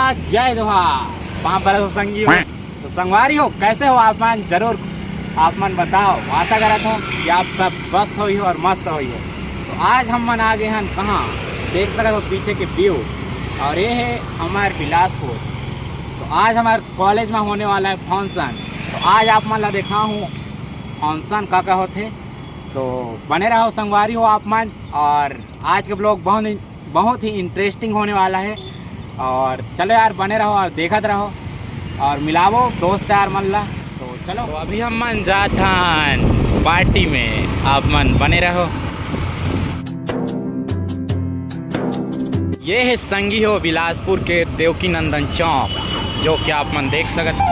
भोलेनाथ जय जोहार। पाँव बरस हो संगी हो तो संगवारी हो, कैसे हो आप मन? जरूर आप मन बताओ। आशा करता हूँ कि आप सब स्वस्थ हो और मस्त हो। तो आज हम मन आ गए हैं कहाँ, देख सकते हो पीछे के व्यू, और ये है हमारे बिलासपुर। तो आज हमारे कॉलेज में होने वाला है फंक्शन। तो आज आप मन ला देखा हूँ फंक्शन का होते, तो बने रहो संगवारी हो आप मन। और आज के ब्लॉग बहुत ही इंटरेस्टिंग होने वाला है। और चलो यार बने रहो और देखते रहो और मिलावो दोस्त यार मन ला। तो चलो तो अभी हम मन जाथन पार्टी में, आप मन बने रहो। ये है संगी हो बिलासपुर के देवकी नंदन चौक, जो कि आप मन देख सकते।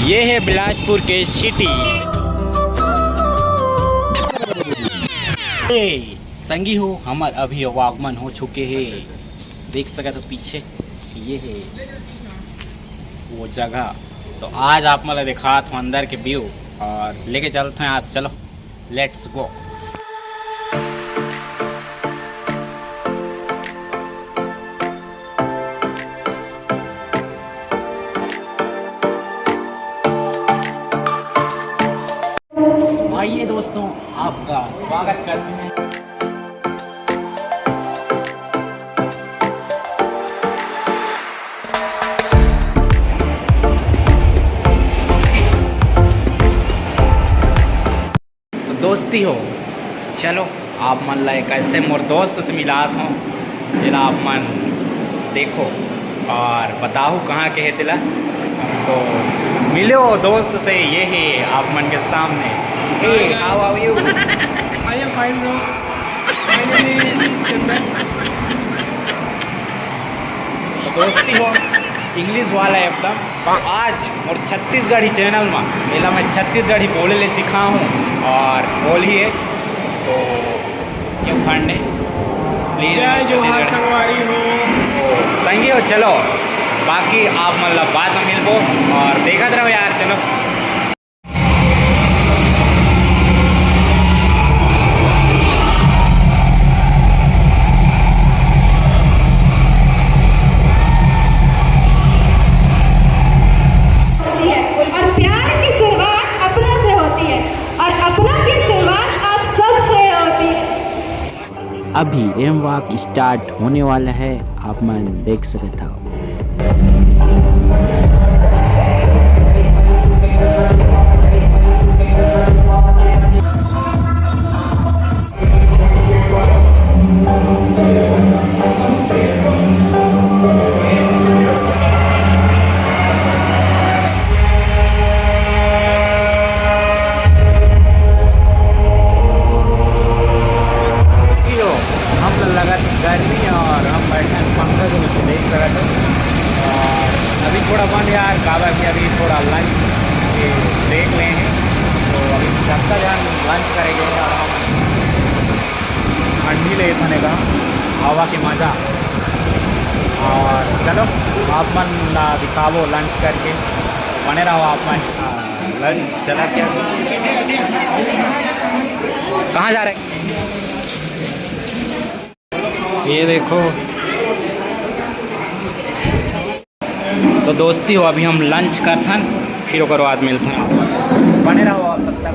ये है बिलासपुर के सिटी। संगी हो हमार अभी आगमन हो चुके हैं, देख सके तो पीछे ये है वो जगह। तो आज आप मतलब दिखा तो अंदर के व्यू और लेके चलते हैं आज। चलो लेट्स गो। आइए दोस्तों, आपका स्वागत करते हैं। तो दोस्ती हो, चलो आप मन लाए कैसे मोर दोस्त से मिलात हो, जिला आप मन देखो और बताओ कहाँ के है तिला। तो मिलो दोस्त से, ये है आप मन के सामने। Hey, how are you? I am fine, bro. My name is Chandan. तो दोस्ती हो इंग्लिश वाला है एकदम। तो आज और छत्तीसगढ़ी चैनल में मेला मैं छत्तीसगढ़ी बोले ले सीखा हूँ और बोलिए तो क्यों खंडे प्लीज जय जोहार संगवारी हो। संगी हो। चलो बाकी आप मतलब बाद में मिलबो और देखते रहो यार। चलो अभी रेम वॉक स्टार्ट होने वाला है, आप मन देख सकते हो। गर्मी और हम बैठे पंखा के नीचे देख रहे थे। और अभी थोड़ा बंद यार काबा की, अभी थोड़ा लंच के ब्रेक ले हैं। तो अभी जब तक हम लंच करेंगे और हम ठंडी ले खाने का हवा की मज़ा। और चलो आप मन दिखावो लंच करके, बने रहो आप मन। लंच चला क्या, कहाँ जा रहे? ये देखो तो दोस्ती हो, अभी हम लंच करथन फिर ओकर बाद मिलथन। बने रहो तब तक।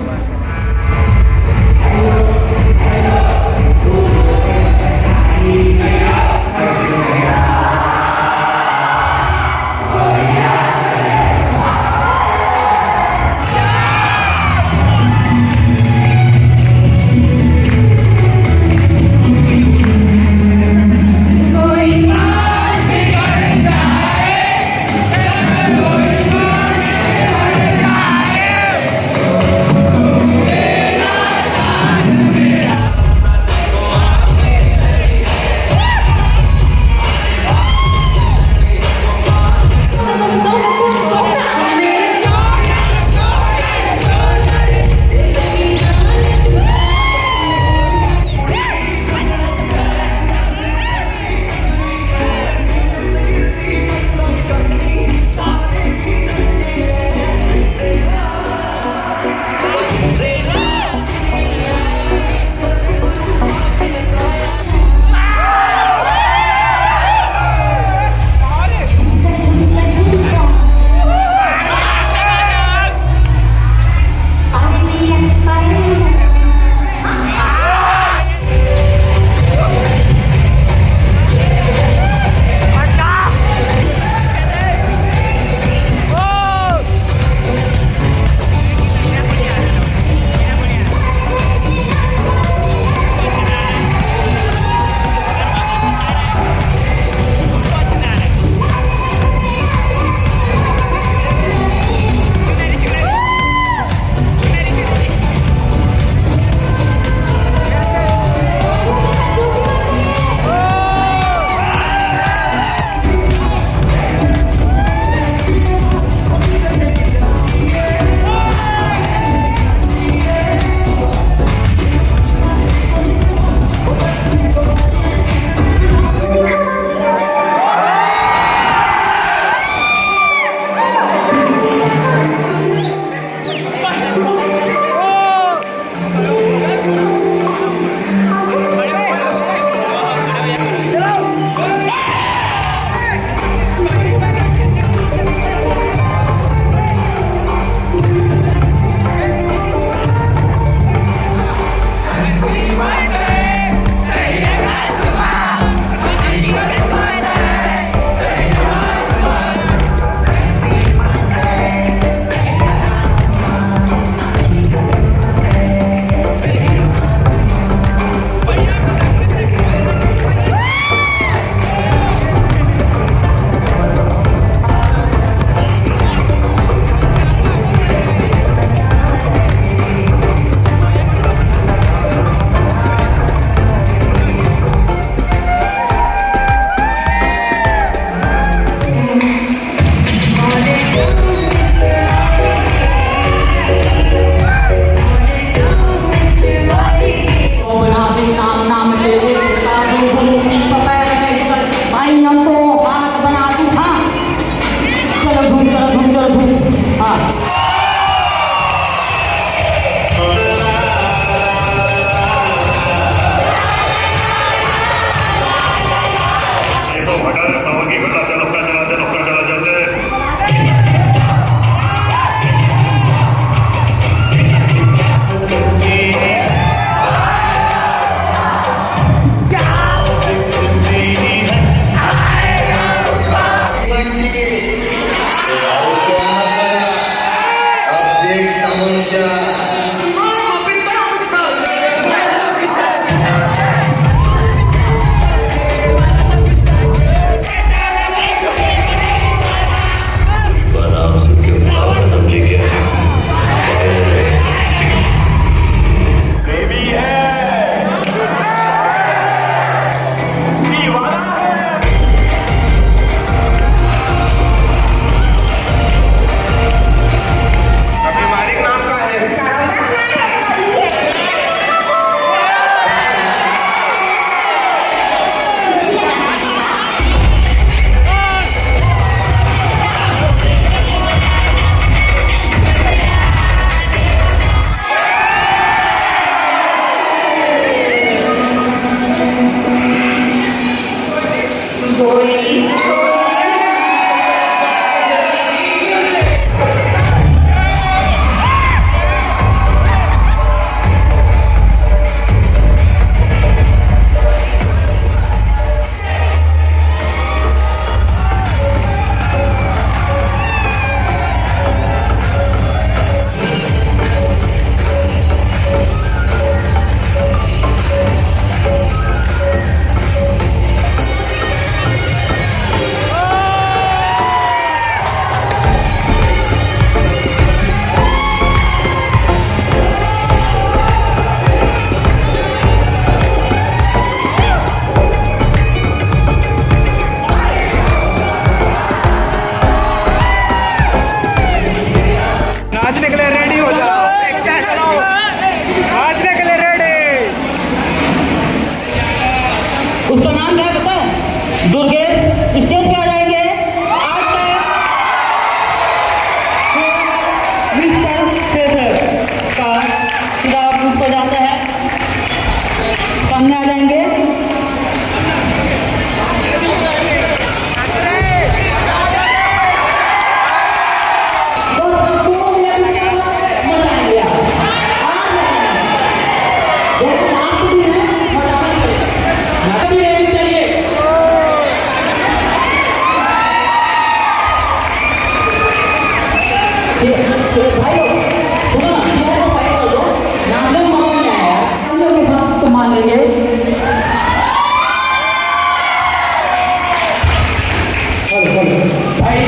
भाई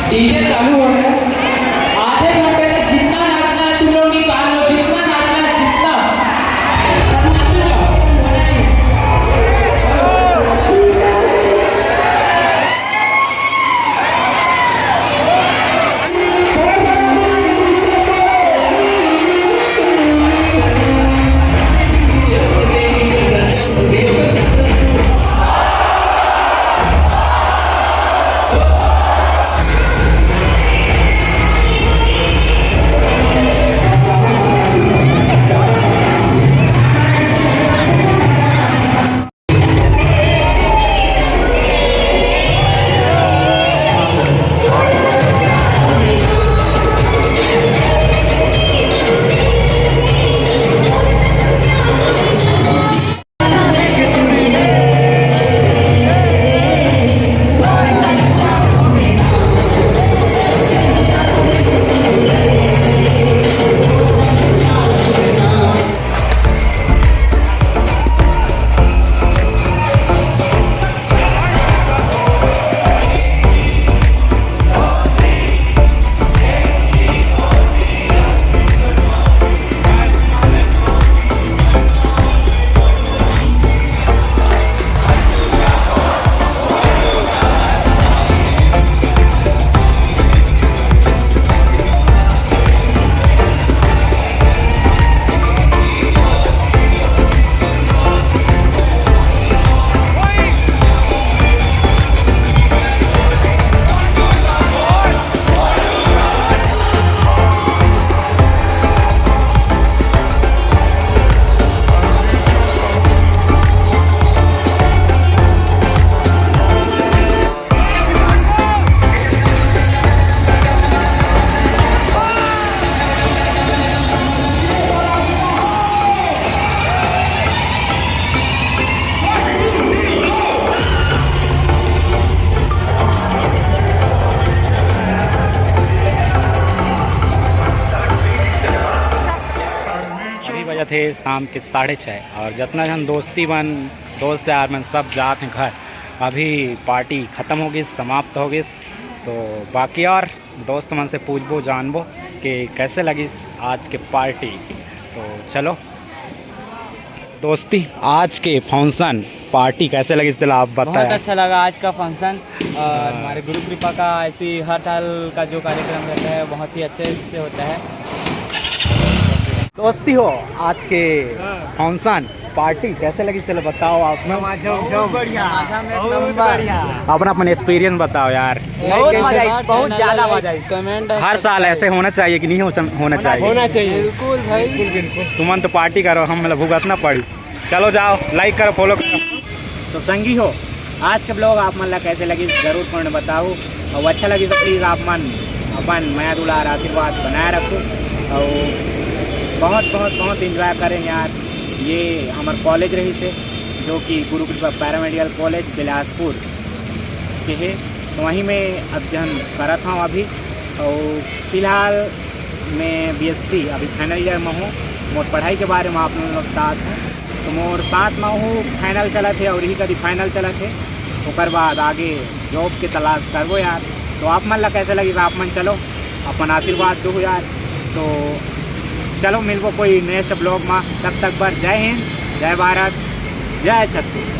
डीजे चालू हो गया, आधे घंटे तक जितना नाचना है तुम लोग निकाल लो, जितना नाचना है जितना सब नाच लो। बजे थे शाम के 6:30 और जितना जन दोस्त यार मन सब जाते हैं घर। अभी पार्टी ख़त्म हो गई, समाप्त हो गई। तो बाकी और दोस्त मन से पूछबो जानबो कि कैसे लगी आज के पार्टी। तो चलो दोस्ती, आज के फंक्शन पार्टी कैसे लगी इसलिए आप बताएं। बहुत अच्छा लगा आज का फंक्शन, और हमारे गुरु कृपा का ऐसी हर साल का जो कार्यक्रम रहता है बहुत ही अच्छे से होता है। दोस्ती हो, आज के फंक्शन पार्टी कैसे लगी चलो बताओ आप। अपना अपना एक्सपीरियंस बताओ यार। बहुत ज़्यादा मजा आई। कमेंट हर साल ऐसे होना चाहिए कि नहीं होना चाहिए? होना चाहिए, बिल्कुल भाई, बिल्कुल। तुमन तो पार्टी करो, हम मतलब भुगतना पड़ी। चलो जाओ, लाइक करो, फॉलो करो। तो संगी हो, आज के ब्लॉग आप मन ला कैसे लगी जरूर कमेंट बताओ, और अच्छा लगी तो प्लीज़ आप मन अपन माया दुलार आशीर्वाद बनाए रखो, और बहुत बहुत बहुत इंजॉय करें यार। ये हमारे कॉलेज रही थे जो कि गुरु कृपा पैरामेडिकल कॉलेज बिलासपुर के है, तो वहीं में अध्ययन कर था अभी। और फिलहाल मैं BSc अभी फाइनल ईयर में हूँ। मोर पढ़ाई के बारे में आप लोगों के साथ हूँ, तो मोर साथ में हूँ फाइनल चला थे, और यही कभी फाइनल चला थे। उसके बाद आगे जॉब की तलाश करबो यार। तो आप मन ला कैसे लगी आप मन चलो अपन आशीर्वाद दो यार। तो चलो मिलबो कोई नेक्स्ट ब्लॉग में, तब तक पर जय हिंद, जय भारत, जय छत्तीसगढ़।